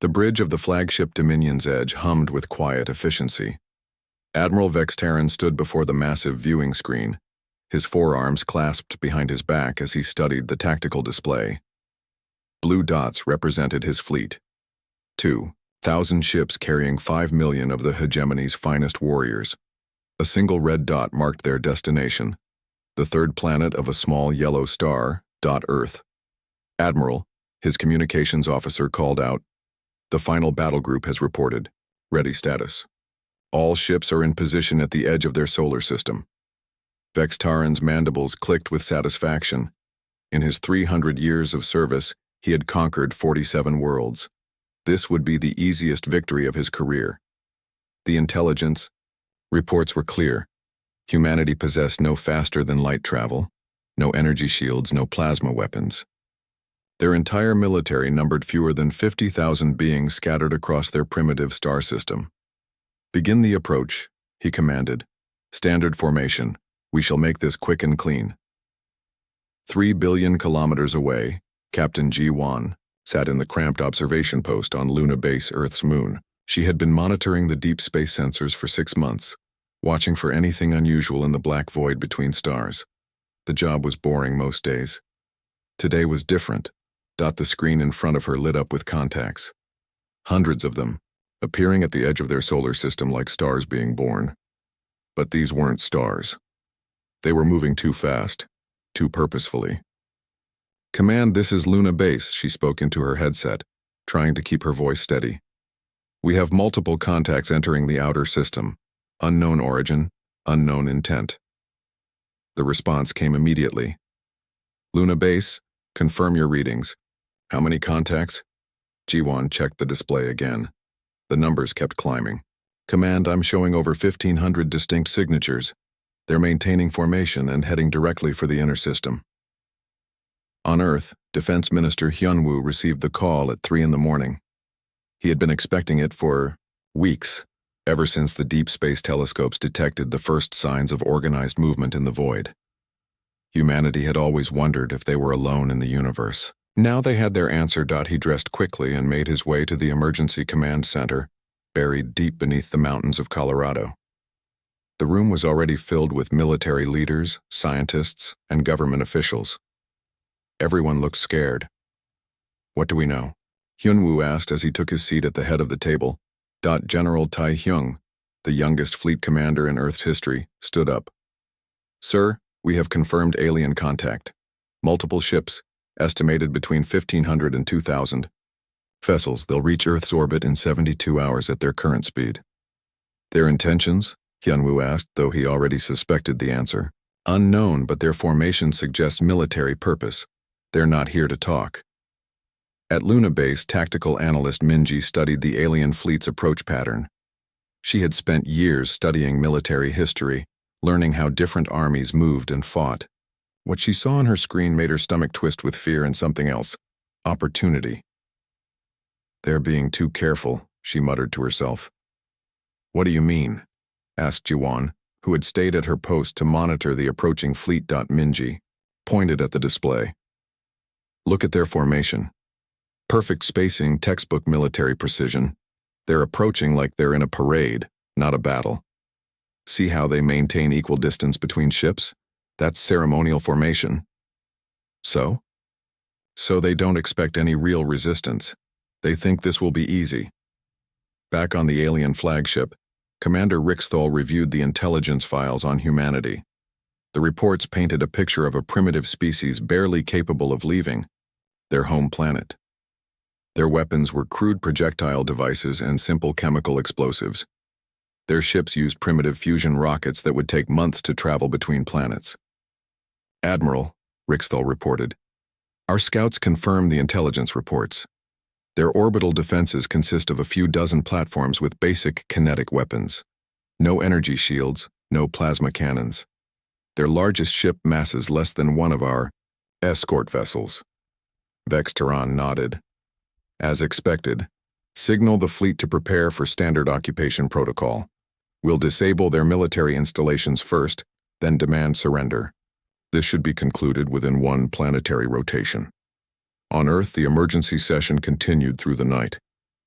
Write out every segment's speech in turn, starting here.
The bridge of the flagship Dominion's Edge hummed with quiet efficiency. Admiral Vextaran stood before the massive viewing screen, his forearms clasped behind his back as he studied the tactical display. Blue dots represented his fleet. 2,000 ships carrying 5 million of the hegemony's finest warriors. A single red dot marked their destination, the third planet of a small yellow star, Earth. Admiral, his communications officer, called out, "The final battle group has reported. Ready status. All ships are in position at the edge of their solar system." Vextaran's mandibles clicked with satisfaction. In his 300 years of service, he had conquered 47 worlds. This would be the easiest victory of his career. The intelligence reports were clear. Humanity possessed no faster-than-light travel, no energy shields, no plasma weapons. Their entire military numbered fewer than 50,000 beings scattered across their primitive star system. "Begin the approach," he commanded. "Standard formation. We shall make this quick and clean." 3 billion kilometers away, Captain G1 sat in the cramped observation post on Luna Base, Earth's moon. She had been monitoring the deep space sensors for 6 months, watching for anything unusual in the black void between stars. The job was boring most days. Today was different. The screen in front of her lit up with contacts. Hundreds of them, appearing at the edge of their solar system like stars being born. But these weren't stars. They were moving too fast, too purposefully. "Command, this is Luna Base," she spoke into her headset, trying to keep her voice steady. "We have multiple contacts entering the outer system. Unknown origin, unknown intent." The response came immediately. "Luna Base, confirm your readings. How many contacts?" G1 checked the display again. The numbers kept climbing. "Command, I'm showing over 1,500 distinct signatures. They're maintaining formation and heading directly for the inner system." On Earth, Defense Minister Hyunwoo received the call at 3 in the morning. He had been expecting it for weeks, ever since the deep space telescopes detected the first signs of organized movement in the void. Humanity had always wondered if they were alone in the universe. Now they had their answer. He dressed quickly and made his way to the Emergency Command Center, buried deep beneath the mountains of Colorado. The room was already filled with military leaders, scientists, and government officials. Everyone looked scared. "What do we know?" Hyunwoo asked as he took his seat at the head of the table. General Tai Hyung, the youngest fleet commander in Earth's history, stood up. "Sir, we have confirmed alien contact. Multiple ships, estimated between 1,500 and 2,000. Vessels, they'll reach Earth's orbit in 72 hours at their current speed." "Their intentions?" Hyunwoo asked, though he already suspected the answer. "Unknown, but their formation suggests military purpose. They're not here to talk." At Luna Base, tactical analyst Minji studied the alien fleet's approach pattern. She had spent years studying military history, learning how different armies moved and fought. What she saw on her screen made her stomach twist with fear and something else: opportunity. "They're being too careful," she muttered to herself. "What do you mean?" asked Jiwon, who had stayed at her post to monitor the approaching fleet. Minji pointed at the display. "Look at their formation. Perfect spacing, textbook military precision. They're approaching like they're in a parade, not a battle. See how they maintain equal distance between ships? That's ceremonial formation." "So?" "So they don't expect any real resistance. They think this will be easy." Back on the alien flagship, Commander Rixthal reviewed the intelligence files on humanity. The reports painted a picture of a primitive species barely capable of leaving their home planet. Their weapons were crude projectile devices and simple chemical explosives. Their ships used primitive fusion rockets that would take months to travel between planets. "Admiral," Rixthal reported, "our scouts confirmed the intelligence reports. Their orbital defenses consist of a few dozen platforms with basic kinetic weapons. No energy shields, no plasma cannons. Their largest ship masses less than one of our escort vessels." Vextaran nodded. "As expected, signal the fleet to prepare for standard occupation protocol. We'll disable their military installations first, then demand surrender. This should be concluded within one planetary rotation." On Earth, the emergency session continued through the night.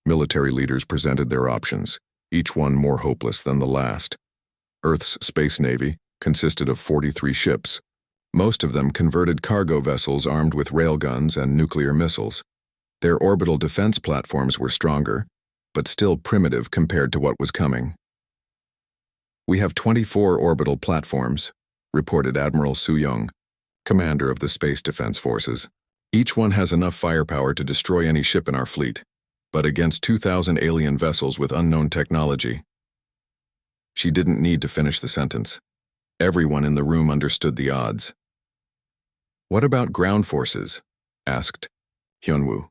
Military leaders presented their options, each one more hopeless than the last. Earth's Space Navy consisted of 43 ships, most of them converted cargo vessels armed with railguns and nuclear missiles. Their orbital defense platforms were stronger, but still primitive compared to what was coming. "We have 24 orbital platforms," reported Admiral Su Young, commander of the Space Defense Forces. "Each one has enough firepower to destroy any ship in our fleet, but against 2,000 alien vessels with unknown technology." She didn't need to finish the sentence. Everyone in the room understood the odds. "What about ground forces?" asked Hyunwoo.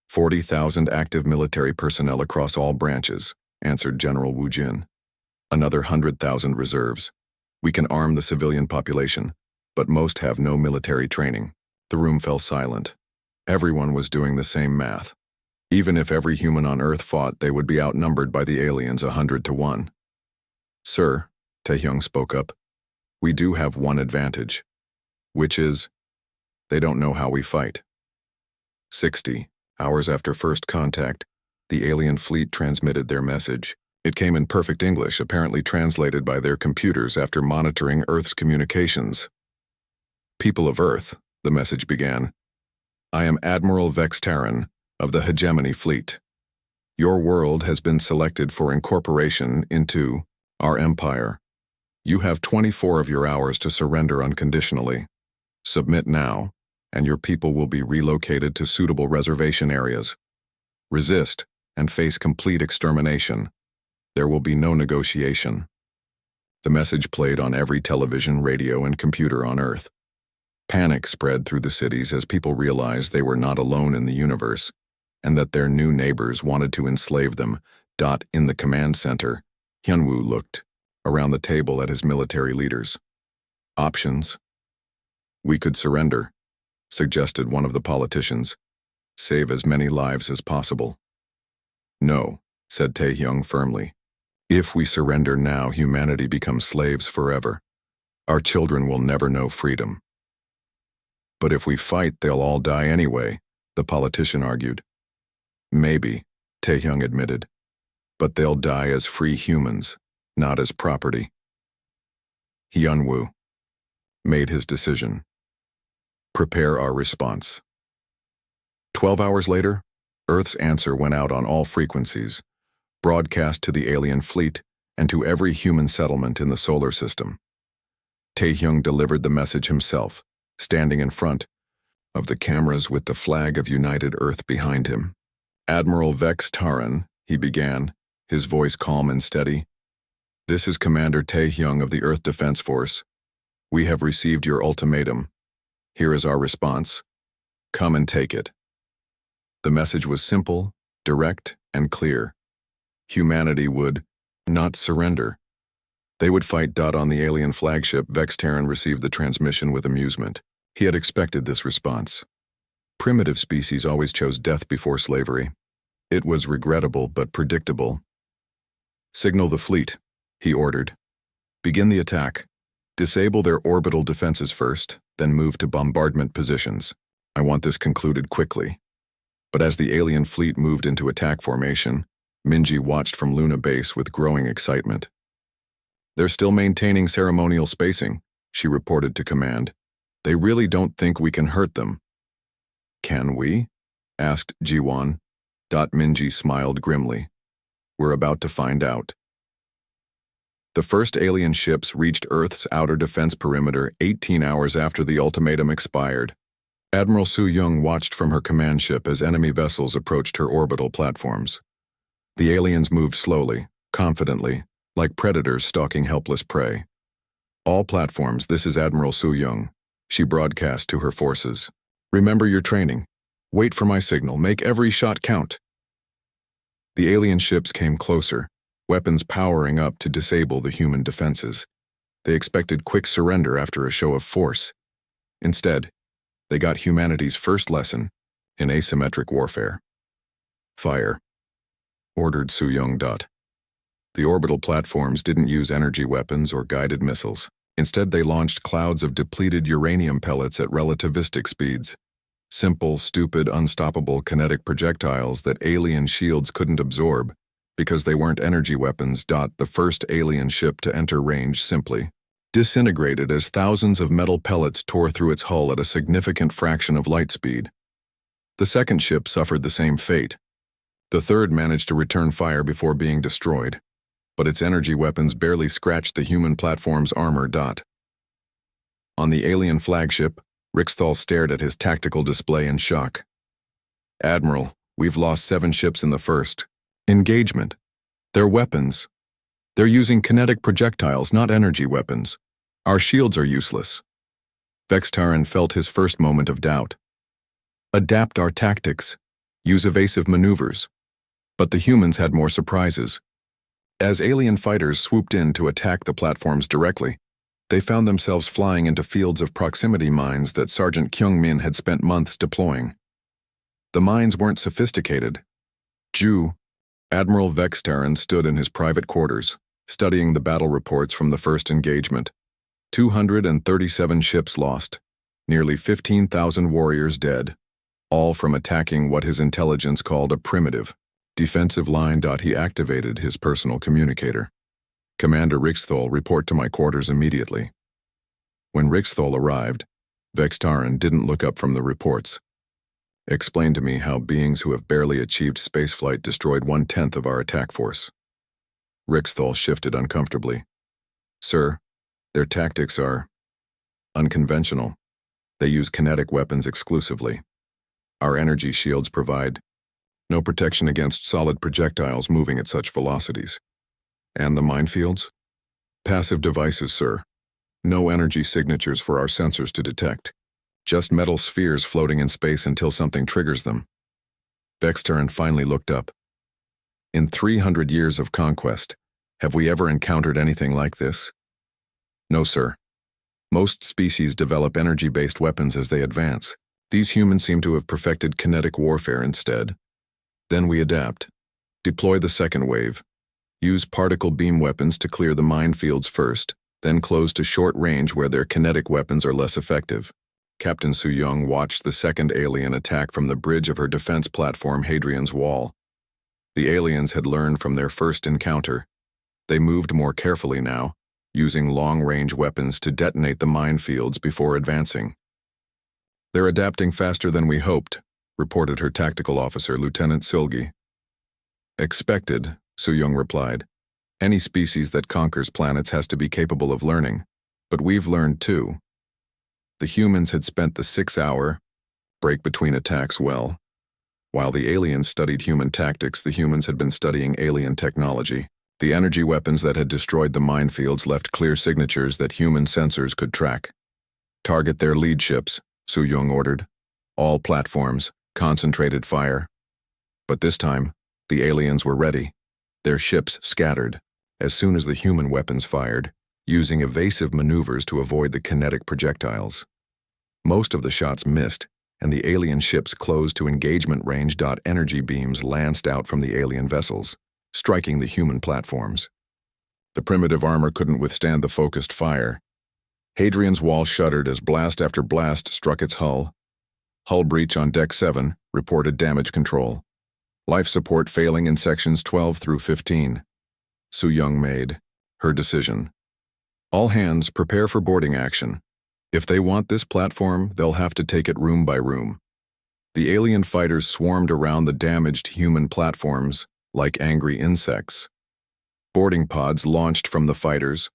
40,000 active military personnel across all branches," answered General Woo Jin. "Another 100,000 reserves. We can arm the civilian population, but most have no military training." The room fell silent. Everyone was doing the same math. Even if every human on Earth fought, they would be outnumbered by the aliens 100 to 1. "Sir," Taehyung spoke up, "we do have one advantage, which is, they don't know how we fight." 60 hours after first contact, the alien fleet transmitted their message. It came in perfect English, apparently translated by their computers after monitoring Earth's communications. "People of Earth," the message began, "I am Admiral Vextaran of the Hegemony Fleet. Your world has been selected for incorporation into our empire. You have 24 of your hours to surrender unconditionally. Submit now, and your people will be relocated to suitable reservation areas. Resist and face complete extermination. There will be no negotiation." The message played on every television, radio, and computer on Earth. Panic spread through the cities as people realized they were not alone in the universe, and that their new neighbors wanted to enslave them. In the command center, Hyunwoo looked around the table at his military leaders. "Options? We could surrender," suggested one of the politicians. "Save as many lives as possible." "No," said Taehyung firmly. "If we surrender now, humanity becomes slaves forever. Our children will never know freedom." "But if we fight, they'll all die anyway," the politician argued. "Maybe," Taehyung admitted, "but they'll die as free humans, not as property." Hyunwoo made his decision. "Prepare our response." 12 hours later, Earth's answer went out on all frequencies, broadcast to the alien fleet and to every human settlement in the solar system. Taehyung delivered the message himself, standing in front of the cameras with the flag of United Earth behind him. "Admiral Vextaran," he began, his voice calm and steady. "This is Commander Taehyung of the Earth Defense Force. We have received your ultimatum. Here is our response. Come and take it." The message was simple, direct, and clear. Humanity would not surrender. They would fight. On the alien flagship, Vextaran received the transmission with amusement. He had expected this response. Primitive species always chose death before slavery. It was regrettable but predictable. "Signal the fleet," he ordered. "Begin the attack. Disable their orbital defenses first, then move to bombardment positions. I want this concluded quickly." But as the alien fleet moved into attack formation, Minji watched from Luna Base with growing excitement. "They're still maintaining ceremonial spacing," she reported to command. "They really don't think we can hurt them." "Can we?" asked Jiwon. Minji smiled grimly. "We're about to find out." The first alien ships reached Earth's outer defense perimeter 18 hours after the ultimatum expired. Admiral Su Young watched from her command ship as enemy vessels approached her orbital platforms. The aliens moved slowly, confidently, like predators stalking helpless prey. "All platforms, this is Admiral Su Young," she broadcast to her forces. "Remember your training. Wait for my signal. Make every shot count." The alien ships came closer, weapons powering up to disable the human defenses. They expected quick surrender after a show of force. Instead, they got humanity's first lesson in asymmetric warfare. "Fire," ordered Su Young. The orbital platforms didn't use energy weapons or guided missiles. Instead, they launched clouds of depleted uranium pellets at relativistic speeds. Simple, stupid, unstoppable kinetic projectiles that alien shields couldn't absorb because they weren't energy weapons. The first alien ship to enter range simply disintegrated as thousands of metal pellets tore through its hull at a significant fraction of light speed. The second ship suffered the same fate. The third managed to return fire before being destroyed, but its energy weapons barely scratched the human platform's armor. On the alien flagship, Rixthal stared at his tactical display in shock. "Admiral, we've lost 7 ships in the first engagement. They're weapons. They're using kinetic projectiles, not energy weapons. Our shields are useless." Vextaran felt his first moment of doubt. Adapt our tactics. Use evasive maneuvers. But the humans had more surprises. As alien fighters swooped in to attack the platforms directly, they found themselves flying into fields of proximity mines that Sergeant Kyung-min had spent months deploying. The mines weren't sophisticated. Admiral Vextaran stood in his private quarters, studying the battle reports from the first engagement. 237 ships lost, nearly 15,000 warriors dead, all from attacking what his intelligence called a primitive defensive line. He activated his personal communicator. "Commander Rixthal, report to my quarters immediately." When Rixthal arrived, Vextaran didn't look up from the reports. "Explain to me how beings who have barely achieved spaceflight destroyed 1/10 of our attack force." Rixthal shifted uncomfortably. "Sir, their tactics are unconventional. They use kinetic weapons exclusively. Our energy shields provide no protection against solid projectiles moving at such velocities. And the minefields? Passive devices, sir. No energy signatures for our sensors to detect. Just metal spheres floating in space until something triggers them." Vextaran finally looked up. "In 300 years of conquest, have we ever encountered anything like this?" "No, sir. Most species develop energy-based weapons as they advance. These humans seem to have perfected kinetic warfare instead. Then we adapt. Deploy the second wave. Use particle beam weapons to clear the minefields first, then close to short range where their kinetic weapons are less effective." Captain Su-young watched the second alien attack from the bridge of her defense platform, Hadrian's Wall. The aliens had learned from their first encounter. They moved more carefully now, using long-range weapons to detonate the minefields before advancing. "They're adapting faster than we hoped," reported her tactical officer, Lieutenant Silgi. "Expected," Su-young replied. "Any species that conquers planets has to be capable of learning. But we've learned too." The humans had spent the 6-hour break between attacks well. While the aliens studied human tactics, the humans had been studying alien technology. The energy weapons that had destroyed the minefields left clear signatures that human sensors could track. "Target their lead ships," Su-young ordered. "All platforms, concentrated fire." But this time, the aliens were ready. Their ships scattered as soon as the human weapons fired, using evasive maneuvers to avoid the kinetic projectiles. Most of the shots missed, and the alien ships closed to engagement range. Energy beams lanced out from the alien vessels, striking the human platforms. The primitive armor couldn't withstand the focused fire. Hadrian's Wall shuddered as blast after blast struck its hull. "Hull breach on Deck 7, reported damage control. Life support failing in sections 12 through 15. Su-young made her decision. "All hands prepare for boarding action. If they want this platform, they'll have to take it room by room." The alien fighters swarmed around the damaged human platforms like angry insects. Boarding pods launched from the fighters,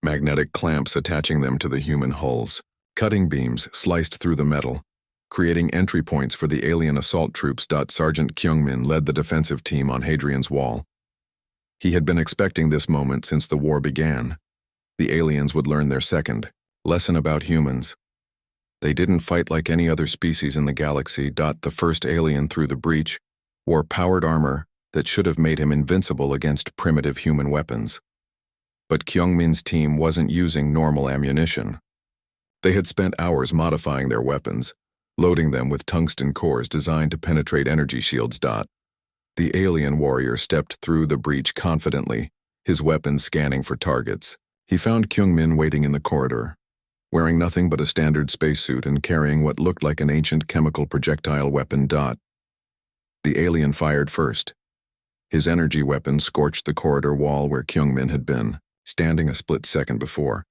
magnetic clamps attaching them to the human hulls. Cutting beams sliced through the metal, creating entry points for the alien assault troops. Sergeant Kyung-min led the defensive team on Hadrian's Wall. He had been expecting this moment since the war began. The aliens would learn their second lesson about humans. They didn't fight like any other species in the galaxy. The first alien through the breach wore powered armor that should have made him invincible against primitive human weapons. But Kyung-min's team wasn't using normal ammunition. They had spent hours modifying their weapons, loading them with tungsten cores designed to penetrate energy shields. The alien warrior stepped through the breach confidently, his weapons scanning for targets. He found Kyung-min waiting in the corridor. wearing nothing but a standard spacesuit and carrying what looked like an ancient chemical projectile weapon. The alien fired first. His energy weapon scorched the corridor wall where Kyungmin had been, standing a split second before.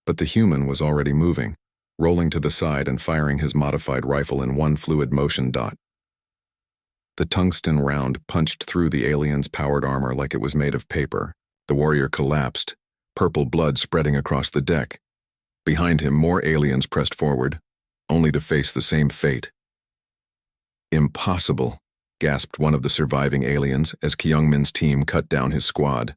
But the human was already moving, rolling to the side and firing his modified rifle in one fluid motion. The tungsten round punched through the alien's powered armor like it was made of paper. The warrior collapsed, purple blood spreading across the deck. Behind him, more aliens pressed forward, only to face the same fate. "Impossible," gasped one of the surviving aliens as Kyungmin's team cut down his squad.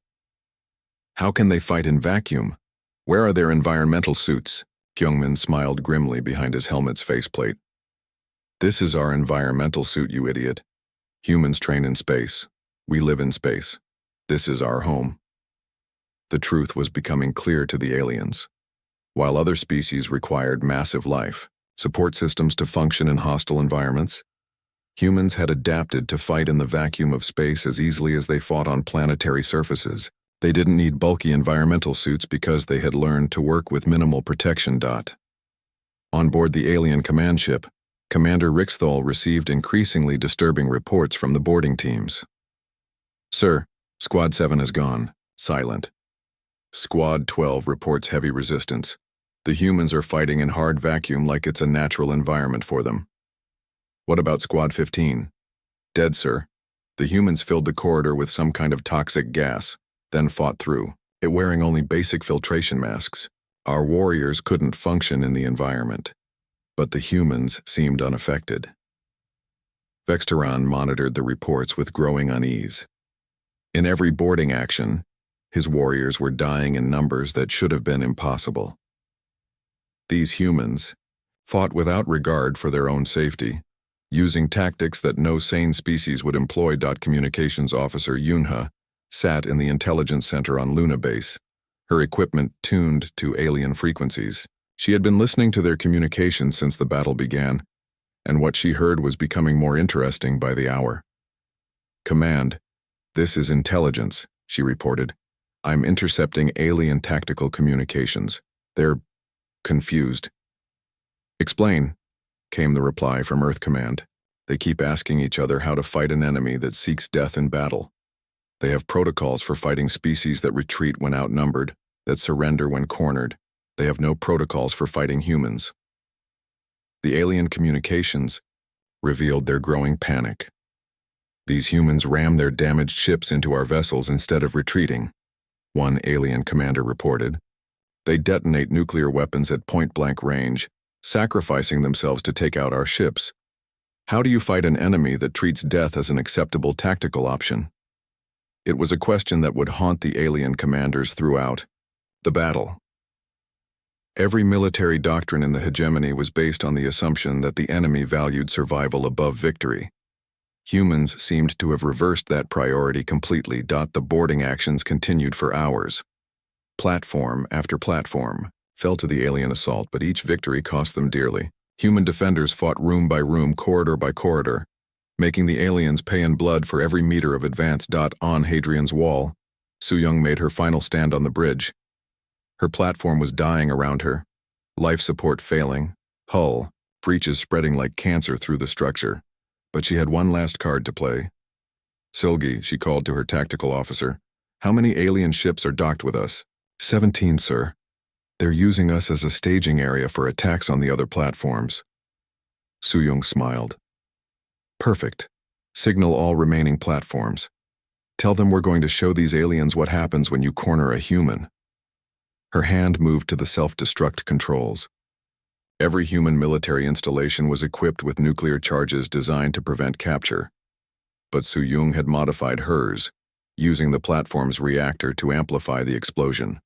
"How can they fight in vacuum? Where are their environmental suits?" Kyungmin smiled grimly behind his helmet's faceplate. "This is our environmental suit, you idiot. Humans train in space. We live in space. This is our home." The truth was becoming clear to the aliens. While other species required massive life, support systems to function in hostile environments, humans had adapted to fight in the vacuum of space as easily as they fought on planetary surfaces. They didn't need bulky environmental suits because they had learned to work with minimal protection. On board the alien command ship, Commander Rixthal received increasingly disturbing reports from the boarding teams. "Sir, Squad 7 has gone. Silent. Squad 12 reports heavy resistance. The humans are fighting in hard vacuum like it's a natural environment for them." "What about Squad 15? "Dead, sir. The humans filled the corridor with some kind of toxic gas, then fought through it wearing only basic filtration masks. Our warriors couldn't function in the environment, but the humans seemed unaffected." Vexteran monitored the reports with growing unease. In every boarding action, his warriors were dying in numbers that should have been impossible. These humans fought without regard for their own safety, using tactics that no sane species would employ. Communications Officer Yunha sat in the intelligence center on Luna Base, her equipment tuned to alien frequencies. She had been listening to their communications since the battle began, and what she heard was becoming more interesting by the hour. "Command, this is intelligence," she reported. "I'm intercepting alien tactical communications. They're confused." "Explain," came the reply from Earth Command. "They keep asking each other how to fight an enemy that seeks death in battle. They have protocols for fighting species that retreat when outnumbered, that surrender when cornered. They have no protocols for fighting humans." The alien communications revealed their growing panic. "These humans ram their damaged ships into our vessels instead of retreating," one alien commander reported. "They detonate nuclear weapons at point-blank range, sacrificing themselves to take out our ships. How do you fight an enemy that treats death as an acceptable tactical option?" It was a question that would haunt the alien commanders throughout the battle. Every military doctrine in the hegemony was based on the assumption that the enemy valued survival above victory. Humans seemed to have reversed that priority completely. The boarding actions continued for hours. Platform after platform fell to the alien assault, but each victory cost them dearly. Human defenders fought room by room, corridor by corridor, making the aliens pay in blood for every meter of advance. On Hadrian's Wall, Su-young made her final stand on the bridge. Her platform was dying around her, life support failing, hull breaches spreading like cancer through the structure. But she had one last card to play. "Silgi," she called to her tactical officer, "how many alien ships are docked with us?" 17, sir. They're using us as a staging area for attacks on the other platforms." Su-young smiled. "Perfect. Signal all remaining platforms. Tell them we're going to show these aliens what happens when you corner a human." Her hand moved to the self-destruct controls. Every human military installation was equipped with nuclear charges designed to prevent capture. But Su-young had modified hers, using the platform's reactor to amplify the explosion.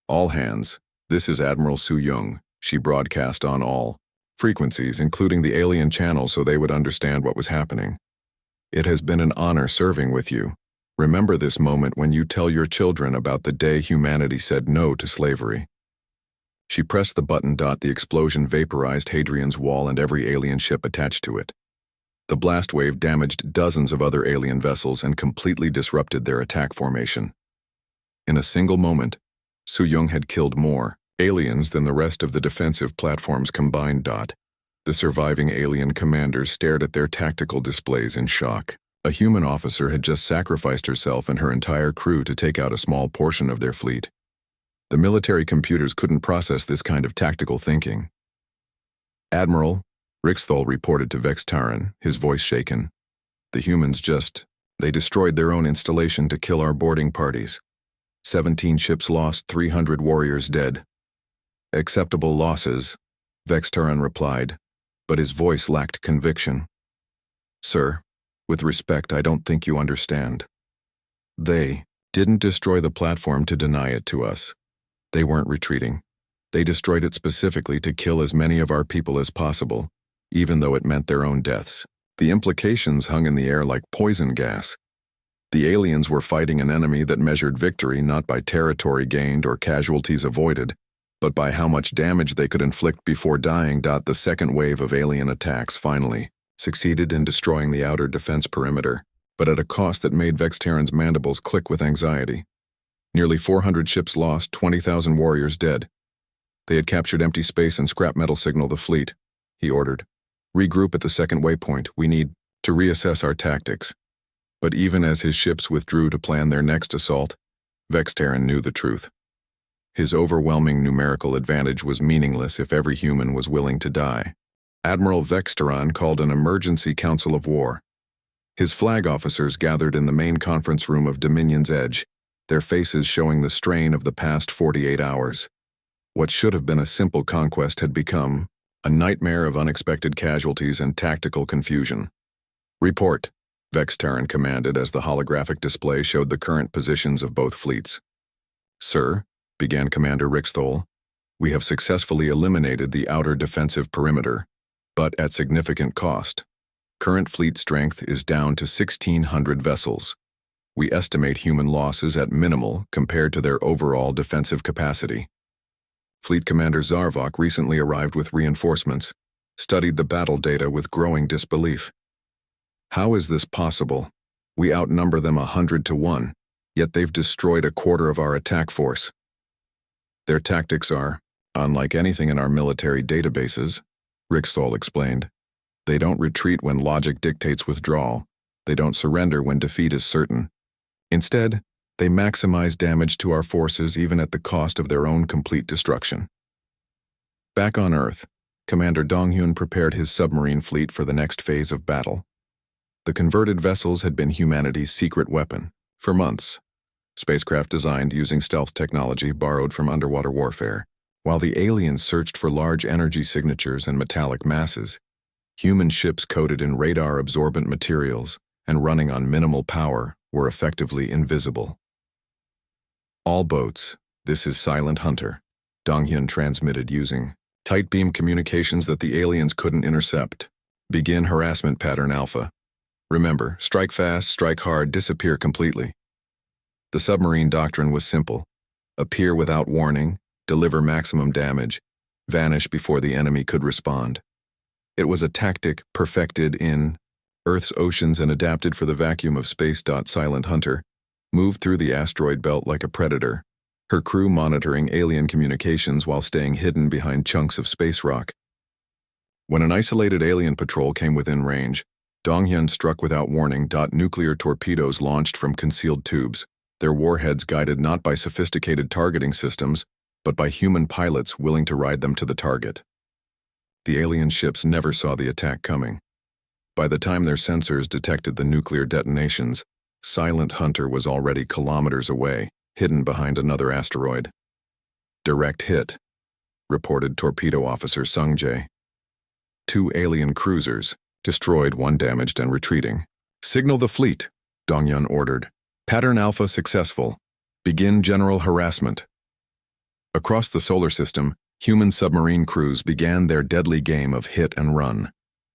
"All hands, this is Admiral Su-young," she broadcast on all frequencies, including the alien channel, so they would understand what was happening. "It has been an honor serving with you. Remember this moment when you tell your children about the day humanity said no to slavery." She pressed the button. The explosion vaporized Hadrian's Wall and every alien ship attached to it. The blast wave damaged dozens of other alien vessels and completely disrupted their attack formation. In a single moment, Su-young had killed more aliens than the rest of the defensive platforms combined. The surviving alien commanders stared at their tactical displays in shock. A human officer had just sacrificed herself and her entire crew to take out a small portion of their fleet. The military computers couldn't process this kind of tactical thinking. "Admiral," Rixthol reported to Vextaran, his voice shaken. "The humans they destroyed their own installation to kill our boarding parties. 17 ships lost, 300 warriors dead." "Acceptable losses," Vextaran replied, but his voice lacked conviction. "Sir, with respect, I don't think you understand. They didn't destroy the platform to deny it to us. They weren't retreating. They destroyed it specifically to kill as many of our people as possible, even though it meant their own deaths. The implications hung in the air like poison gas. The aliens were fighting an enemy that measured victory not by territory gained or casualties avoided, but by how much damage they could inflict before dying. The second wave of alien attacks finally succeeded in destroying the outer defense perimeter, but at a cost that made Vextaran's mandibles click with anxiety. Nearly 400 ships lost, 20,000 warriors dead. They had captured empty space and scrap metal. "Signal the fleet," he ordered. "Regroup at the second waypoint. We need to reassess our tactics." But even as his ships withdrew to plan their next assault, Vextaran knew the truth. His overwhelming numerical advantage was meaningless if every human was willing to die. Admiral Vextaran called an emergency council of war. His flag officers gathered in the main conference room of Dominion's Edge, their faces showing the strain of the past 48 hours. What should have been a simple conquest had become a nightmare of unexpected casualties and tactical confusion. "Report," Vextaran commanded as the holographic display showed the current positions of both fleets. "Sir," began Commander Rixthol, "we have successfully eliminated the outer defensive perimeter, but at significant cost. Current fleet strength is down to 1,600 vessels. We estimate human losses at minimal compared to their overall defensive capacity." Fleet Commander Zarvok recently arrived with reinforcements, studied the battle data with growing disbelief. "How is this possible? We outnumber them 100 to 1, yet they've destroyed a quarter of our attack force. Their tactics are unlike anything in our military databases," Rixthol explained. "They don't retreat when logic dictates withdrawal. They don't surrender when defeat is certain. Instead, they maximize damage to our forces even at the cost of their own complete destruction." Back on Earth, Commander Donghyun prepared his submarine fleet for the next phase of battle. The converted vessels had been humanity's secret weapon for months. Spacecraft designed using stealth technology borrowed from underwater warfare. While the aliens searched for large energy signatures and metallic masses, human ships coated in radar-absorbent materials and running on minimal power were effectively invisible. "All boats, this is Silent Hunter," Donghyun transmitted using tight beam communications that the aliens couldn't intercept. "Begin harassment pattern Alpha. Remember, strike fast, strike hard, disappear completely." The submarine doctrine was simple: appear without warning, deliver maximum damage, vanish before the enemy could respond. It was a tactic perfected in Earth's oceans and adapted for the vacuum of space. Silent Hunter moved through the asteroid belt like a predator, her crew monitoring alien communications while staying hidden behind chunks of space rock. When an isolated alien patrol came within range, Donghyun struck without warning. Nuclear torpedoes launched from concealed tubes, their warheads guided not by sophisticated targeting systems, but by human pilots willing to ride them to the target. The alien ships never saw the attack coming. By the time their sensors detected the nuclear detonations, Silent Hunter was already kilometers away, hidden behind another asteroid. "Direct hit," reported Torpedo Officer Sung Jae. 2 alien cruisers, destroyed, 1 damaged and retreating. "Signal the fleet," Donghyun ordered. "Pattern Alpha successful. Begin general harassment." Across the solar system, human submarine crews began their deadly game of hit and run.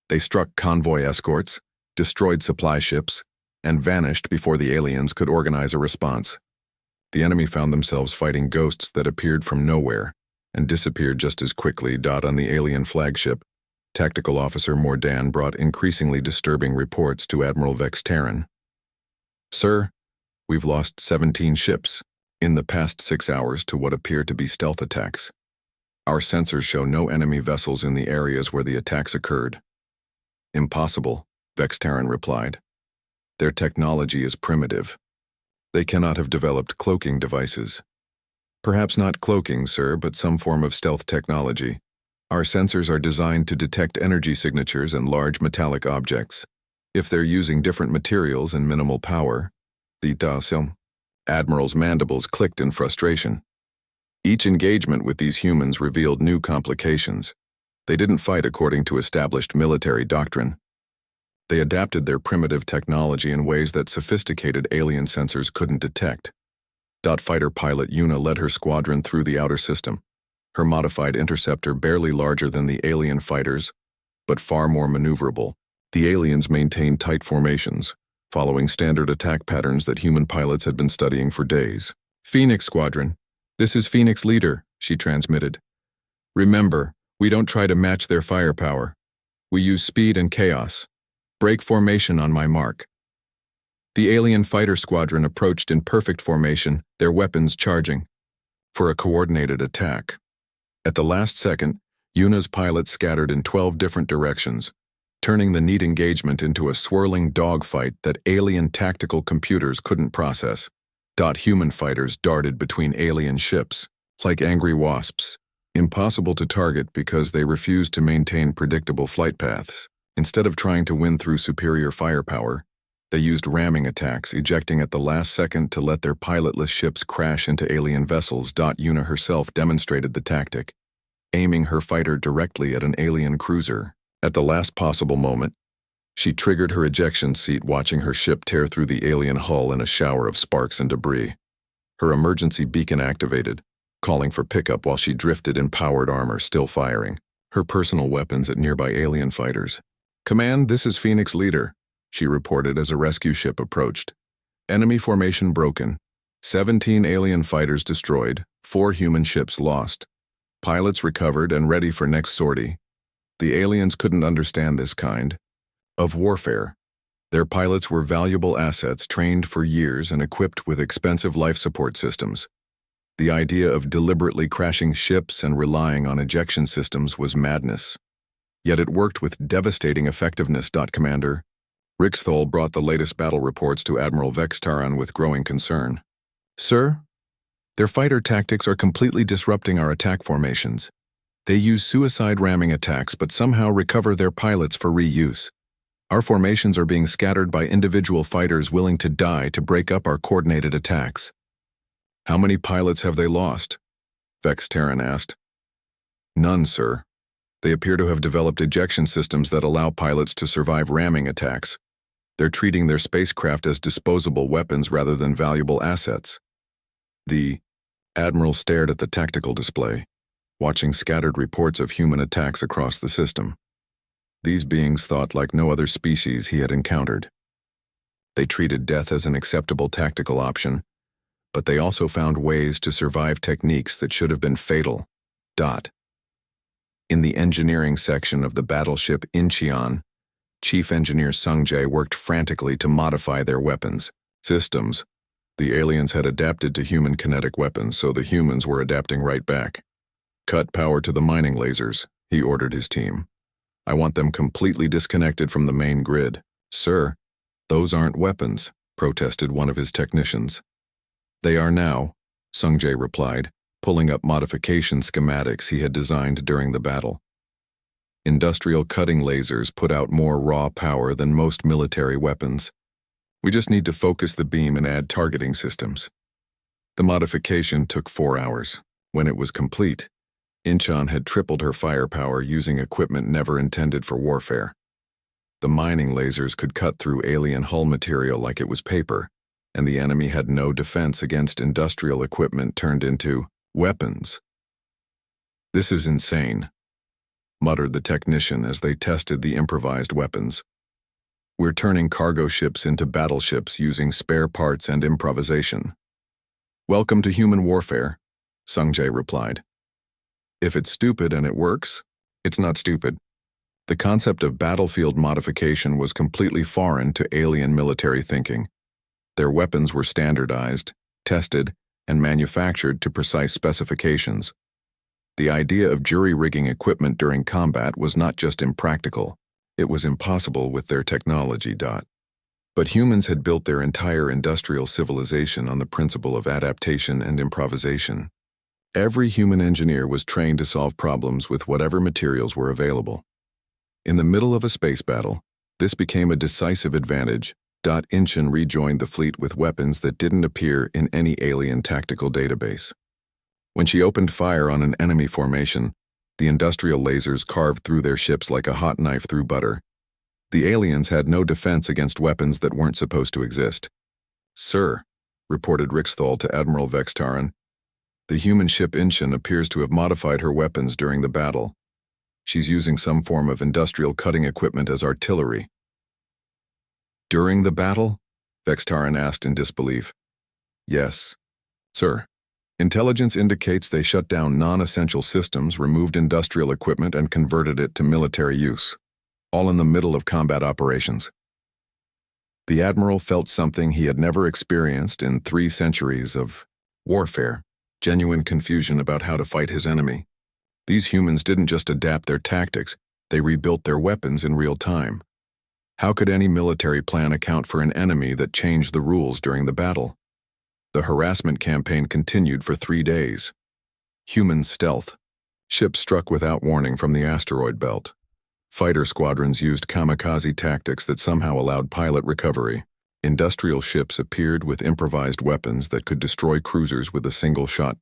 They struck convoy escorts, destroyed supply ships, and vanished before the aliens could organize a response. The enemy found themselves fighting ghosts that appeared from nowhere and disappeared just as quickly. On the alien flagship, Tactical Officer Mordan brought increasingly disturbing reports to Admiral Vextaran. "Sir, we've lost 17 ships in the past 6 hours to what appear to be stealth attacks. Our sensors show no enemy vessels in the areas where the attacks occurred. Impossible, Vextaran replied. Their technology is primitive. They cannot have developed cloaking devices. Perhaps not cloaking, sir, but some form of stealth technology. Our sensors are designed to detect energy signatures and large metallic objects. If they're using different materials and minimal power, the Admiral's mandibles clicked in frustration. Each engagement with these humans revealed new complications. They didn't fight according to established military doctrine. They adapted their primitive technology in ways that sophisticated alien sensors couldn't detect. Fighter pilot Yuna led her squadron through the outer system, her modified interceptor barely larger than the alien fighters, but far more maneuverable. The aliens maintained tight formations, following standard attack patterns that human pilots had been studying for days. Phoenix Squadron, this is Phoenix Leader, she transmitted. Remember, we don't try to match their firepower. We use speed and chaos. Break formation on my mark. The alien fighter squadron approached in perfect formation, their weapons charging, for a coordinated attack. At the last second, Yuna's pilots scattered in 12 different directions, turning the neat engagement into a swirling dogfight that alien tactical computers couldn't process. Human fighters darted between alien ships, like angry wasps, impossible to target because they refused to maintain predictable flight paths. Instead of trying to win through superior firepower, they used ramming attacks, ejecting at the last second to let their pilotless ships crash into alien vessels. Yuna herself demonstrated the tactic, aiming her fighter directly at an alien cruiser. At the last possible moment, she triggered her ejection seat, watching her ship tear through the alien hull in a shower of sparks and debris. Her emergency beacon activated, calling for pickup while she drifted in powered armor, still firing her personal weapons at nearby alien fighters. Command, this is Phoenix Leader, she reported as a rescue ship approached. Enemy formation broken. 17 alien fighters destroyed, 4 human ships lost. Pilots recovered and ready for next sortie. The aliens couldn't understand this kind of warfare. Their pilots were valuable assets trained for years and equipped with expensive life support systems. The idea of deliberately crashing ships and relying on ejection systems was madness. Yet it worked with devastating effectiveness. Commander Rixthol brought the latest battle reports to Admiral Vextaran with growing concern. Sir, their fighter tactics are completely disrupting our attack formations. They use suicide ramming attacks but somehow recover their pilots for reuse. Our formations are being scattered by individual fighters willing to die to break up our coordinated attacks. How many pilots have they lost? Vextaran asked. None, sir. They appear to have developed ejection systems that allow pilots to survive ramming attacks. They're treating their spacecraft as disposable weapons rather than valuable assets. The Admiral stared at the tactical display, watching scattered reports of human attacks across the system. These beings thought like no other species he had encountered. They treated death as an acceptable tactical option, but they also found ways to survive techniques that should have been fatal. In the engineering section of the battleship Incheon, Chief Engineer Sungjae worked frantically to modify their weapons systems. The aliens had adapted to human kinetic weapons, so the humans were adapting right back. Cut power to the mining lasers, he ordered his team. I want them completely disconnected from the main grid. Sir, those aren't weapons, protested one of his technicians. They are now, Sungjae replied, pulling up modification schematics he had designed during the battle. Industrial cutting lasers put out more raw power than most military weapons. We just need to focus the beam and add targeting systems. The modification took 4 hours. When it was complete, Incheon had tripled her firepower using equipment never intended for warfare. The mining lasers could cut through alien hull material like it was paper, and the enemy had no defense against industrial equipment turned into weapons. This is insane, muttered the technician as they tested the improvised weapons. We're turning cargo ships into battleships using spare parts and improvisation. Welcome to human warfare, Sungjae replied. If it's stupid and it works, it's not stupid. The concept of battlefield modification was completely foreign to alien military thinking. Their weapons were standardized, tested, and manufactured to precise specifications. The idea of jury-rigging equipment during combat was not just impractical, it was impossible with their technology. But humans had built their entire industrial civilization on the principle of adaptation and improvisation. Every human engineer was trained to solve problems with whatever materials were available. In the middle of a space battle, this became a decisive advantage. Inchin rejoined the fleet with weapons that didn't appear in any alien tactical database. When she opened fire on an enemy formation, the industrial lasers carved through their ships like a hot knife through butter. The aliens had no defense against weapons that weren't supposed to exist. "Sir," reported Rixthal to Admiral Vextaran, "the human ship Inchin appears to have modified her weapons during the battle. She's using some form of industrial cutting equipment as artillery." "During the battle?" Vextaran asked in disbelief. "Yes, sir. Intelligence indicates they shut down non-essential systems, removed industrial equipment, and converted it to military use, all in the middle of combat operations." The Admiral felt something he had never experienced in 3 centuries of warfare, genuine confusion about how to fight his enemy. These humans didn't just adapt their tactics, they rebuilt their weapons in real time. How could any military plan account for an enemy that changed the rules during the battle? The harassment campaign continued for 3 days. Human stealth. Ships struck without warning from the asteroid belt. Fighter squadrons used kamikaze tactics that somehow allowed pilot recovery. Industrial ships appeared with improvised weapons that could destroy cruisers with a single shot.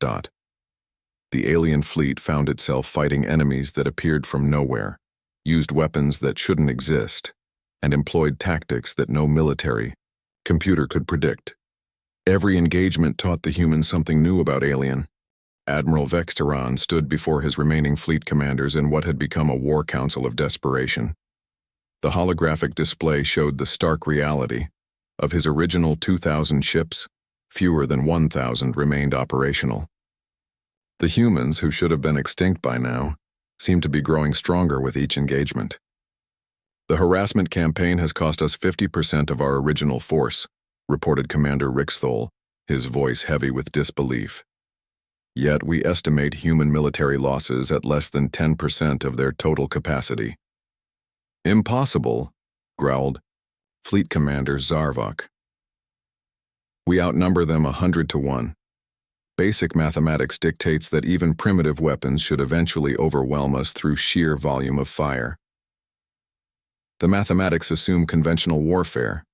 The alien fleet found itself fighting enemies that appeared from nowhere, used weapons that shouldn't exist, and employed tactics that no military computer could predict. Every engagement taught the humans something new about alien. Admiral Vextaran stood before his remaining fleet commanders in what had become a war council of desperation. The holographic display showed the stark reality. Of his original 2,000 ships, fewer than 1,000 remained operational. The humans, who should have been extinct by now, seemed to be growing stronger with each engagement. "The harassment campaign has cost us 50% of our original force," reported Commander Rixthal, his voice heavy with disbelief. "Yet we estimate human military losses at less than 10% of their total capacity." "Impossible," growled Fleet Commander Zarvok. "We outnumber them 100 to 1. Basic mathematics dictates that even primitive weapons should eventually overwhelm us through sheer volume of fire." "The mathematics assume conventional warfare,"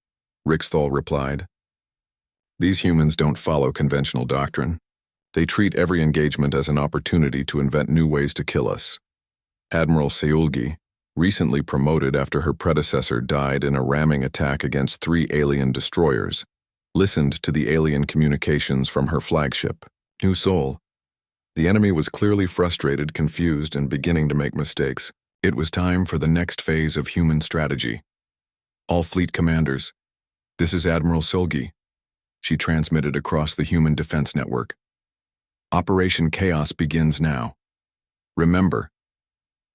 Rixthal replied. "These humans don't follow conventional doctrine. They treat every engagement as an opportunity to invent new ways to kill us." Admiral Seulgi, recently promoted after her predecessor died in a ramming attack against 3 alien destroyers, listened to the alien communications from her flagship, New Sol. The enemy was clearly frustrated, confused, and beginning to make mistakes. It was time for the next phase of human strategy. "All fleet commanders, this is Admiral Seulgi," she transmitted across the human defense network. "Operation Chaos begins now. Remember,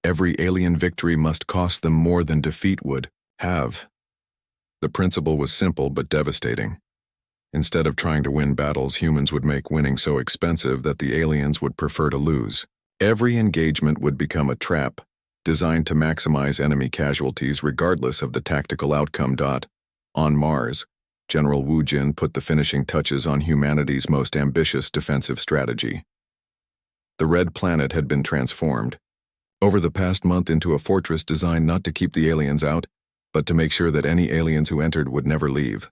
every alien victory must cost them more than defeat would have." The principle was simple but devastating. Instead of trying to win battles, humans would make winning so expensive that the aliens would prefer to lose. Every engagement would become a trap, designed to maximize enemy casualties regardless of the tactical outcome. On Mars, General Wu Jin put the finishing touches on humanity's most ambitious defensive strategy. The Red Planet had been transformed over the past month into a fortress designed not to keep the aliens out, but to make sure that any aliens who entered would never leave.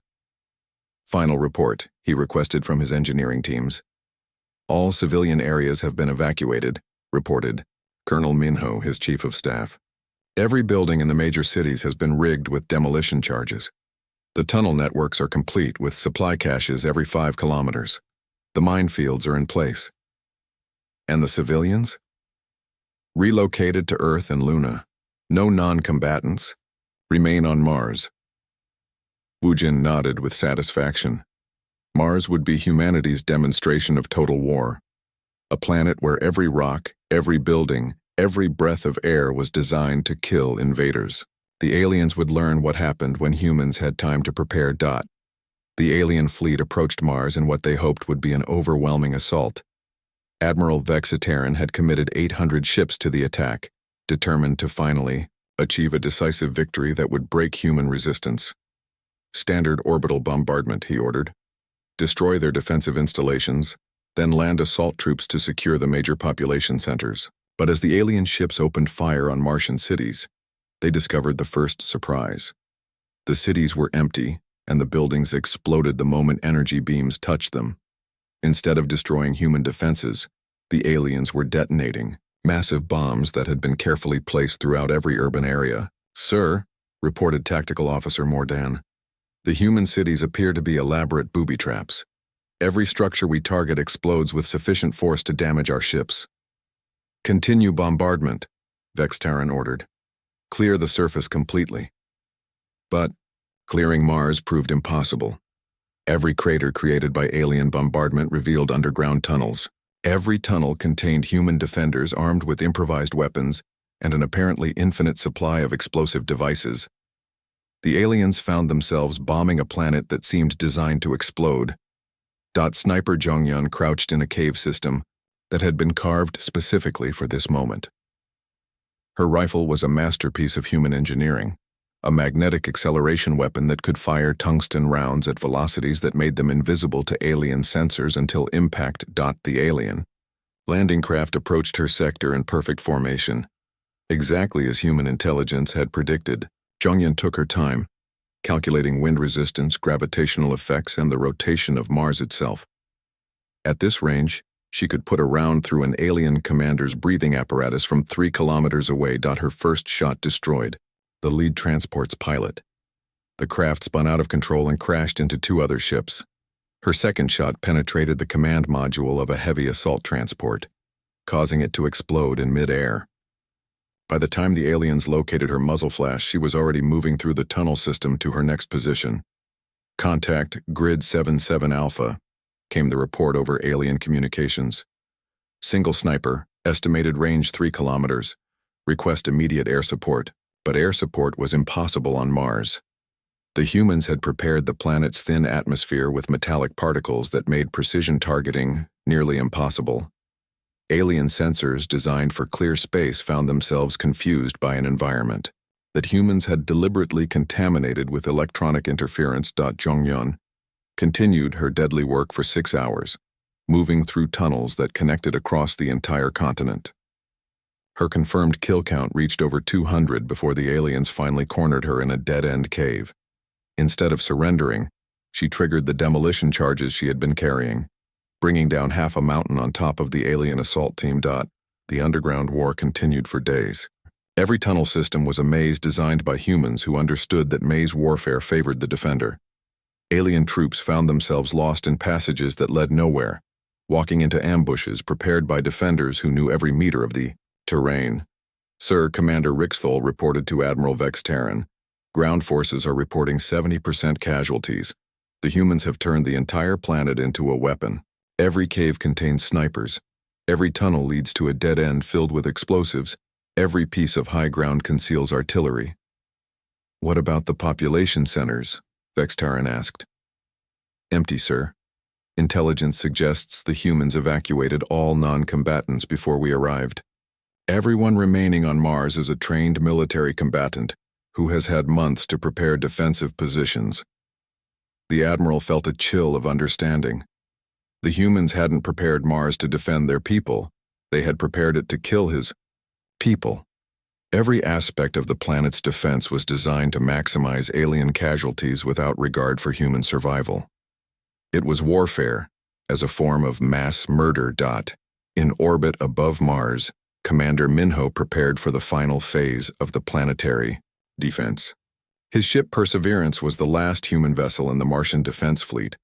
"Final report," he requested from his engineering teams. "All civilian areas have been evacuated," reported Colonel Minho, his chief of staff. "Every building in the major cities has been rigged with demolition charges. The tunnel networks are complete with supply caches every 5 kilometers. The minefields are in place." "And the civilians?" "Relocated to Earth and Luna. No non-combatants. Remain on Mars." Wu Jin nodded with satisfaction. Mars would be humanity's demonstration of total war. A planet where every rock, every building, every breath of air was designed to kill invaders. The aliens would learn what happened when humans had time to prepare. The alien fleet approached Mars in what they hoped would be an overwhelming assault. Admiral Vexitaran had committed 800 ships to the attack, determined to finally achieve a decisive victory that would break human resistance. Standard orbital bombardment, he ordered. Destroy their defensive installations, then land assault troops to secure the major population centers. But as the alien ships opened fire on Martian cities, they discovered the first surprise. The cities were empty, and the buildings exploded the moment energy beams touched them. Instead of destroying human defenses, the aliens were detonating massive bombs that had been carefully placed throughout every urban area. "Sir," reported Tactical Officer Mordan, "the human cities appear to be elaborate booby traps. Every structure we target explodes with sufficient force to damage our ships." "Continue bombardment," Vextaran ordered. "Clear the surface completely." But clearing Mars proved impossible. Every crater created by alien bombardment revealed underground tunnels. Every tunnel contained human defenders armed with improvised weapons and an apparently infinite supply of explosive devices. The aliens found themselves bombing a planet that seemed designed to explode. Sniper Jongyun crouched in a cave system that had been carved specifically for this moment. Her rifle was a masterpiece of human engineering, a magnetic acceleration weapon that could fire tungsten rounds at velocities that made them invisible to alien sensors until impact. The alien landing craft approached her sector in perfect formation. Exactly as human intelligence had predicted, Jongyun took her time, calculating wind resistance, gravitational effects, and the rotation of Mars itself. At this range, she could put a round through an alien commander's breathing apparatus from 3 kilometers away. Her first shot destroyed the lead transport's pilot. The craft spun out of control and crashed into 2 other ships. Her second shot penetrated the command module of a heavy assault transport, causing it to explode in mid-air. By the time the aliens located her muzzle flash, she was already moving through the tunnel system to her next position. "Contact Grid 77 Alpha," came the report over alien communications. "Single sniper, estimated range 3 kilometers. Request immediate air support." But air support was impossible on Mars. The humans had prepared the planet's thin atmosphere with metallic particles that made precision targeting nearly impossible. Alien sensors designed for clear space found themselves confused by an environment that humans had deliberately contaminated with electronic interference. Jongyun continued her deadly work for 6 hours, moving through tunnels that connected across the entire continent. Her confirmed kill count reached over 200 before the aliens finally cornered her in a dead-end cave. Instead of surrendering, she triggered the demolition charges she had been carrying, bringing down half a mountain on top of the alien assault team. The underground war continued for days. Every tunnel system was a maze designed by humans who understood that maze warfare favored the defender. Alien troops found themselves lost in passages that led nowhere, walking into ambushes prepared by defenders who knew every meter of the terrain. "Sir," Commander Rixthol reported to Admiral Vextaran, "ground forces are reporting 70% casualties. The humans have turned the entire planet into a weapon. Every cave contains snipers. Every tunnel leads to a dead end filled with explosives. Every piece of high ground conceals artillery." "What about the population centers?" Vextaran asked. "Empty, sir. Intelligence suggests the humans evacuated all non-combatants before we arrived. Everyone remaining on Mars is a trained military combatant who has had months to prepare defensive positions." The Admiral felt a chill of understanding. The humans hadn't prepared Mars to defend their people. They had prepared it to kill his people. Every aspect of the planet's defense was designed to maximize alien casualties without regard for human survival. It was warfare as a form of mass murder. In orbit above Mars, Commander Minho prepared for the final phase of the planetary defense. His ship Perseverance was the last human vessel in the Martian defense fleet,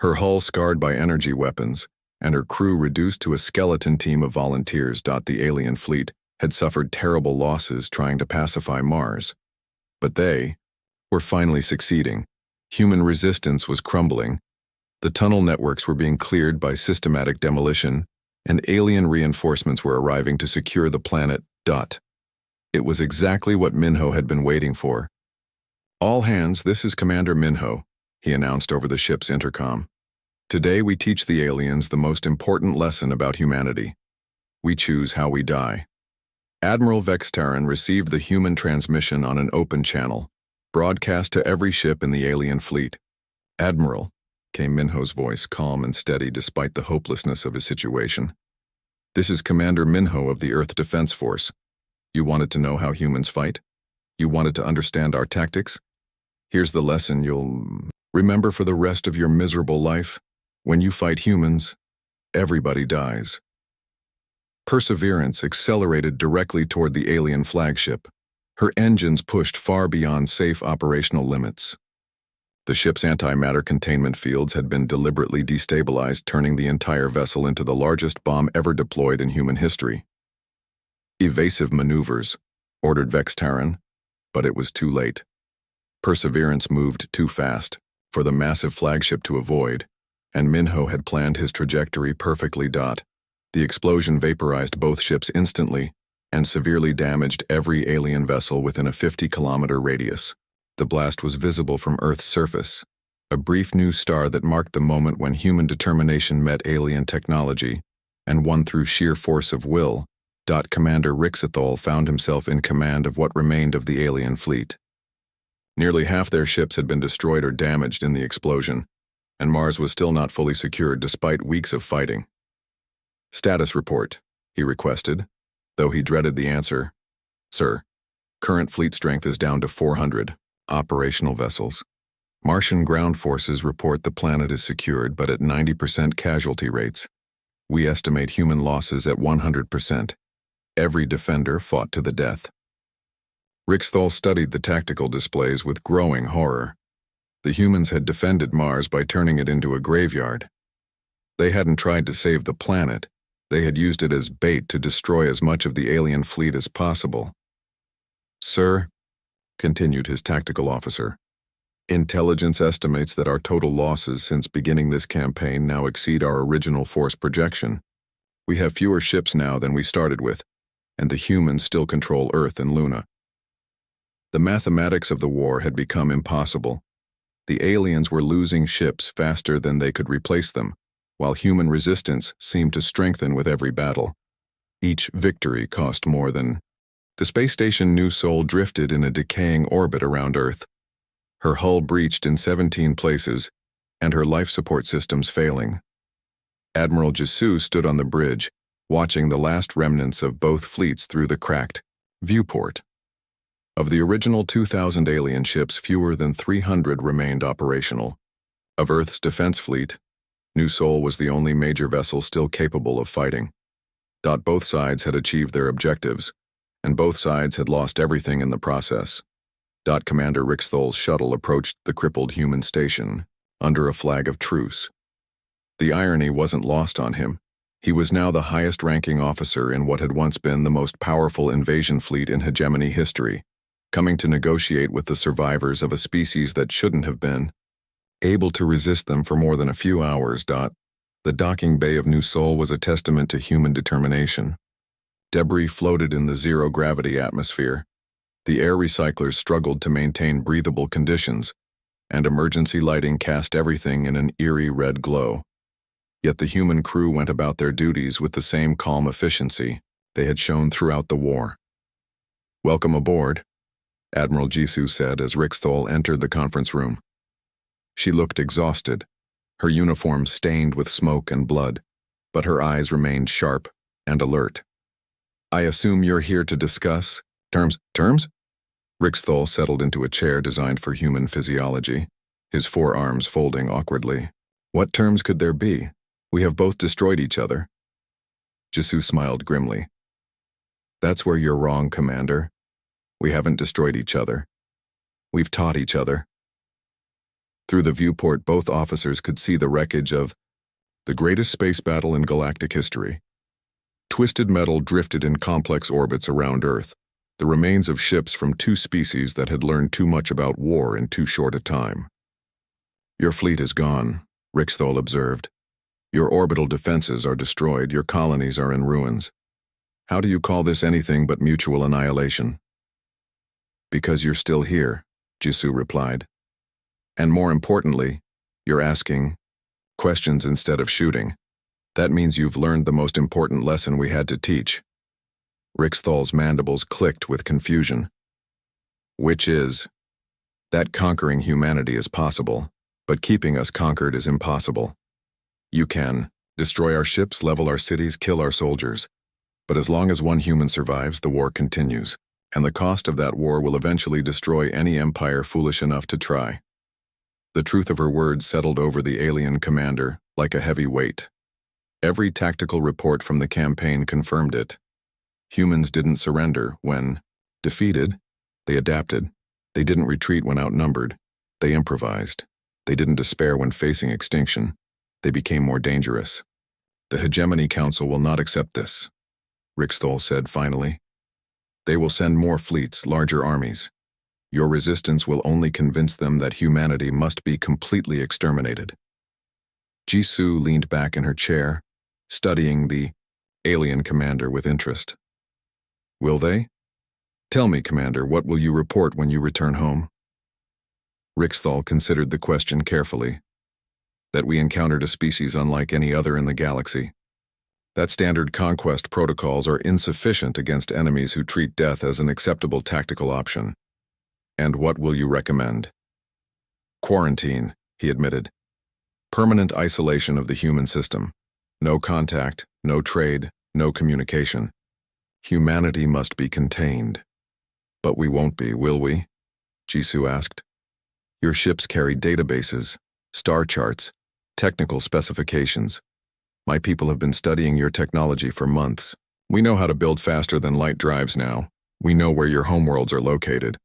her hull scarred by energy weapons, and her crew reduced to a skeleton team of volunteers. The alien fleet had suffered terrible losses trying to pacify Mars. But they were finally succeeding. Human resistance was crumbling. The tunnel networks were being cleared by systematic demolition, and alien reinforcements were arriving to secure the planet. It was exactly what Minho had been waiting for. "All hands, this is Commander Minho," he announced over the ship's intercom. Today we teach the aliens the most important lesson about humanity. We choose how we die. Admiral Vextaran received the human transmission on an open channel, broadcast to every ship in the alien fleet. "Admiral," came Minho's voice, calm and steady despite the hopelessness of his situation. "This is Commander Minho of the Earth Defense Force. You wanted to know how humans fight? You wanted to understand our tactics? Here's the lesson you'll remember for the rest of your miserable life. When you fight humans, everybody dies." Perseverance accelerated directly toward the alien flagship. Her engines pushed far beyond safe operational limits. The ship's antimatter containment fields had been deliberately destabilized, turning the entire vessel into the largest bomb ever deployed in human history. "Evasive maneuvers," ordered Vextaran, but it was too late. Perseverance moved too fast for the massive flagship to avoid, and Minho had planned his trajectory perfectly. The explosion vaporized both ships instantly and severely damaged every alien vessel within a 50-kilometer radius. The blast was visible from Earth's surface, a brief new star that marked the moment when human determination met alien technology and won through sheer force of will. Commander Rixathol found himself in command of what remained of the alien fleet. Nearly half their ships had been destroyed or damaged in the explosion, and Mars was still not fully secured despite weeks of fighting. "Status report," he requested, though he dreaded the answer. "Sir, current fleet strength is down to 400 operational vessels. Martian ground forces report the planet is secured but at 90% casualty rates. We estimate human losses at 100%. Every defender fought to the death." Rixthal studied the tactical displays with growing horror. The humans had defended Mars by turning it into a graveyard. They hadn't tried to save the planet. They had used it as bait to destroy as much of the alien fleet as possible. "Sir," continued his tactical officer, "intelligence estimates that our total losses since beginning this campaign now exceed our original force projection. We have fewer ships now than we started with, and the humans still control Earth and Luna." The mathematics of the war had become impossible. The aliens were losing ships faster than they could replace them, while human resistance seemed to strengthen with every battle. Each victory cost more than... The space station New Sol drifted in a decaying orbit around Earth. Her hull breached in 17 places, and her life support systems failing. Admiral Jisoo stood on the bridge, watching the last remnants of both fleets through the cracked viewport. Of the original 2,000 alien ships, fewer than 300 remained operational. Of Earth's defense fleet, New Sol was the only major vessel still capable of fighting. Both sides had achieved their objectives, and both sides had lost everything in the process. Commander Rixthol's shuttle approached the crippled human station, under a flag of truce. The irony wasn't lost on him. He was now the highest-ranking officer in what had once been the most powerful invasion fleet in hegemony history, coming to negotiate with the survivors of a species that shouldn't have been able to resist them for more than a few hours. The docking bay of New Sol was a testament to human determination. Debris floated in the zero-gravity atmosphere. The air recyclers struggled to maintain breathable conditions, and emergency lighting cast everything in an eerie red glow. Yet the human crew went about their duties with the same calm efficiency they had shown throughout the war. "Welcome aboard," Admiral Jisoo said as Rixthol entered the conference room. She looked exhausted, her uniform stained with smoke and blood, but her eyes remained sharp and alert. "I assume you're here to discuss terms? Rixthol settled into a chair designed for human physiology, his forearms folding awkwardly. "What terms could there be? We have both destroyed each other." Jisoo smiled grimly. "That's where you're wrong, Commander. We haven't destroyed each other. We've taught each other." Through the viewport, both officers could see the wreckage of the greatest space battle in galactic history. Twisted metal drifted in complex orbits around Earth, the remains of ships from two species that had learned too much about war in too short a time. "Your fleet is gone," Rixthol observed. "Your orbital defenses are destroyed, your colonies are in ruins. How do you call this anything but mutual annihilation?" "Because you're still here," Jisoo replied. "And more importantly, you're asking, Questions instead of shooting. That means you've learned the most important lesson we had to teach. Rixthal's mandibles clicked with confusion. Which is that conquering humanity is possible, but keeping us conquered is impossible. You can destroy our ships, level our cities, kill our soldiers. But as long as one human survives, the war continues, and the cost of that war will eventually destroy any empire foolish enough to try. The truth of her words settled over the alien commander like a heavy weight. Every tactical report from the campaign confirmed it. Humans didn't surrender when defeated. They adapted. They didn't retreat when outnumbered. They improvised. They didn't despair when facing extinction. They became more dangerous. The Hegemony Council will not accept this, Rixthal said finally. They will send more fleets, larger armies. Your resistance will only convince them that humanity must be completely exterminated. Jisoo leaned back in her chair, studying the alien commander with interest. Will they? Tell me, Commander, what will you report when you return home? Rixthal considered the question carefully. That we encountered a species unlike any other in the galaxy. That standard conquest protocols are insufficient against enemies who treat death as an acceptable tactical option. And what will you recommend? Quarantine, he admitted. Permanent isolation of the human system. No contact, no trade, no communication. Humanity must be contained. But we won't be, will we? Jisoo asked. Your ships carry databases, star charts, technical specifications. My people have been studying your technology for months. We know how to build faster than light drives now. We know where your homeworlds are located.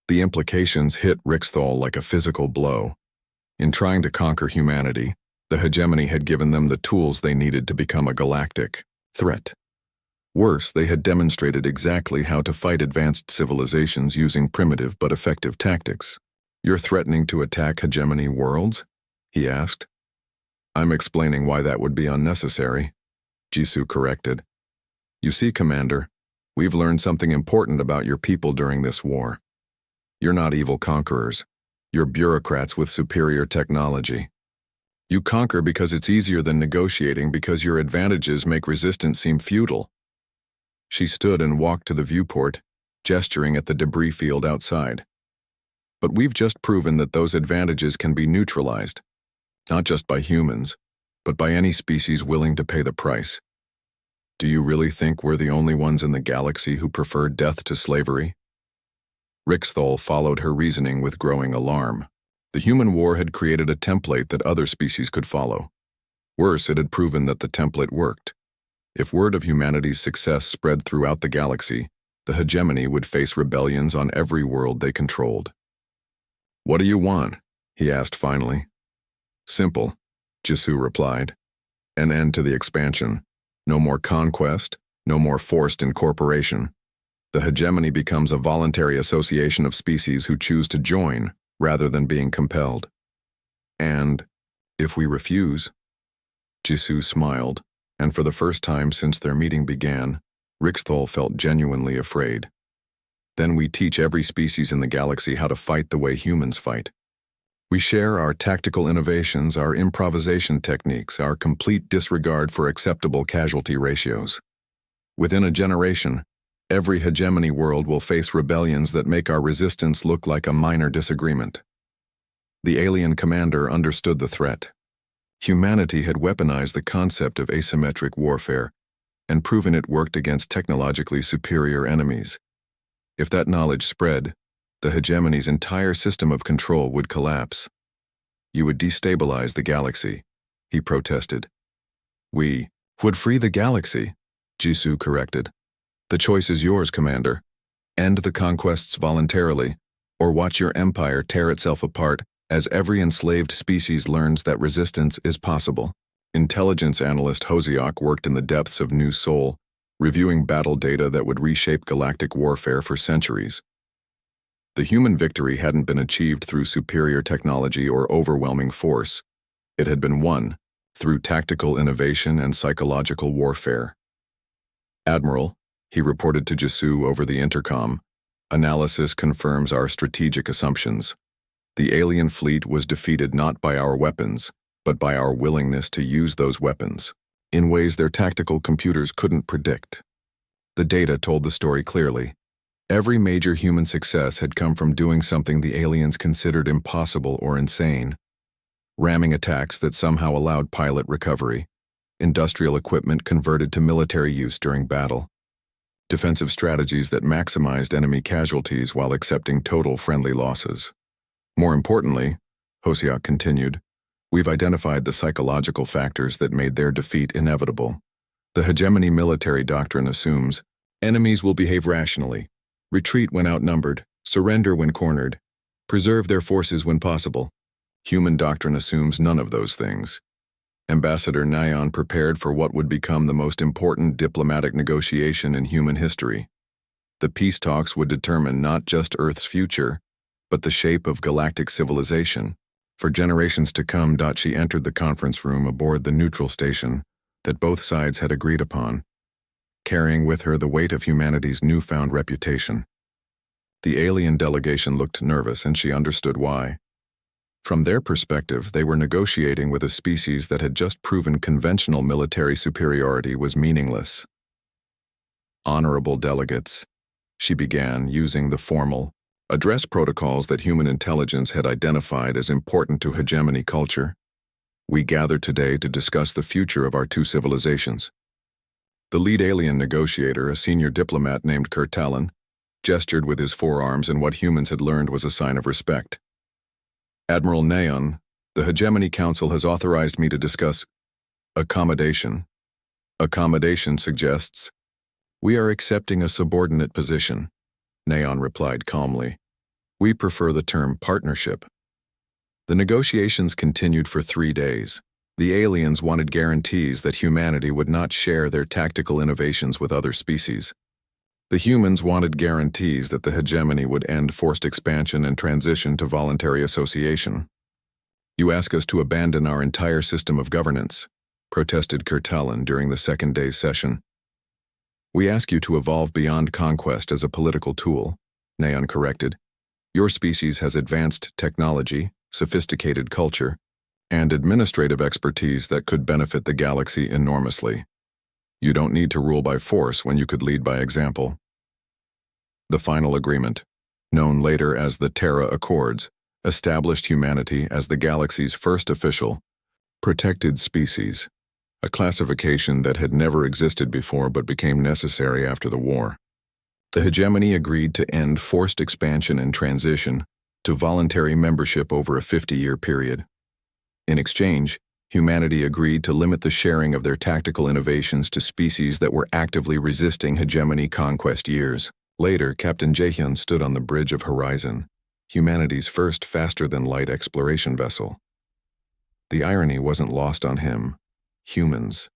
The implications hit Rixthal like a physical blow. In trying to conquer humanity, the hegemony had given them the tools they needed to become a galactic threat. Worse, they had demonstrated exactly how to fight advanced civilizations using primitive but effective tactics. You're threatening to attack hegemony worlds? He asked. I'm explaining why that would be unnecessary, Jisoo corrected. You see, Commander, we've learned something important about your people during this war. You're not evil conquerors. You're bureaucrats with superior technology. You conquer because it's easier than negotiating because your advantages make resistance seem futile. She stood and walked to the viewport, gesturing at the debris field outside. But we've just proven that those advantages can be neutralized, not just by humans, but by any species willing to pay the price. Do you really think we're the only ones in the galaxy who prefer death to slavery? Rixthal followed her reasoning with growing alarm. The human war had created a template that other species could follow. Worse, it had proven that the template worked. If word of humanity's success spread throughout the galaxy, the hegemony would face rebellions on every world they controlled. What do you want? He asked finally. Simple, Jisoo replied. An end to the expansion. No more conquest, no more forced incorporation. The hegemony becomes a voluntary association of species who choose to join rather than being compelled. And if we refuse? Jisoo smiled, and for the first time since their meeting began, Rixthal felt genuinely afraid. Then we teach every species in the galaxy how to fight the way humans fight. We share our tactical innovations, our improvisation techniques, our complete disregard for acceptable casualty ratios. Within a generation, every hegemony world will face rebellions that make our resistance look like a minor disagreement. The alien commander understood the threat. Humanity had weaponized the concept of asymmetric warfare and proven it worked against technologically superior enemies. If that knowledge spread, the hegemony's entire system of control would collapse. You would destabilize the galaxy, he protested. We would free the galaxy, Jisoo corrected. The choice is yours, Commander. End the conquests voluntarily, or watch your empire tear itself apart as every enslaved species learns that resistance is possible. Intelligence analyst Hosiok worked in the depths of New Sol, reviewing battle data that would reshape galactic warfare for centuries. The human victory hadn't been achieved through superior technology or overwhelming force. It had been won through tactical innovation and psychological warfare. Admiral, he reported to Jisoo over the intercom, analysis confirms our strategic assumptions. The alien fleet was defeated not by our weapons, but by our willingness to use those weapons in ways their tactical computers couldn't predict. The data told the story clearly. Every major human success had come from doing something the aliens considered impossible or insane. Ramming attacks that somehow allowed pilot recovery, industrial equipment converted to military use during battle, defensive strategies that maximized enemy casualties while accepting total friendly losses. More importantly, Hosiak continued, we've identified the psychological factors that made their defeat inevitable. The hegemony military doctrine assumes enemies will behave rationally, retreat when outnumbered, surrender when cornered, preserve their forces when possible. Human doctrine assumes none of those things. Ambassador Nyan prepared for what would become the most important diplomatic negotiation in human history. The peace talks would determine not just Earth's future, but the shape of galactic civilization. For generations to come, she entered the conference room aboard the neutral station that both sides had agreed upon, carrying with her the weight of humanity's newfound reputation. The alien delegation looked nervous, and she understood why. From their perspective, they were negotiating with a species that had just proven conventional military superiority was meaningless. Honorable delegates, she began, using the formal, address protocols that human intelligence had identified as important to hegemony culture. We gather today to discuss the future of our two civilizations. The lead alien negotiator, a senior diplomat named Kurtalan, gestured with his forearms in what humans had learned was a sign of respect. Admiral Nayon, the Hegemony Council has authorized me to discuss accommodation. Accommodation suggests, we are accepting a subordinate position, Nayon replied calmly. We prefer the term partnership. The negotiations continued for 3 days. The aliens wanted guarantees that humanity would not share their tactical innovations with other species. The humans wanted guarantees that the hegemony would end forced expansion and transition to voluntary association. You ask us to abandon our entire system of governance, protested Kurtalan during the second day's session. We ask you to evolve beyond conquest as a political tool, Nayon corrected. Your species has advanced technology, sophisticated culture, and administrative expertise that could benefit the galaxy enormously. You don't need to rule by force when you could lead by example. The final agreement, known later as the Terra Accords, established humanity as the galaxy's first official, protected species, a classification that had never existed before but became necessary after the war. The hegemony agreed to end forced expansion and transition to voluntary membership over a 50-year period. In exchange, humanity agreed to limit the sharing of their tactical innovations to species that were actively resisting hegemony conquest years. Later, Captain Jaehyun stood on the bridge of Horizon, humanity's first faster-than-light exploration vessel. The irony wasn't lost on him. Humans,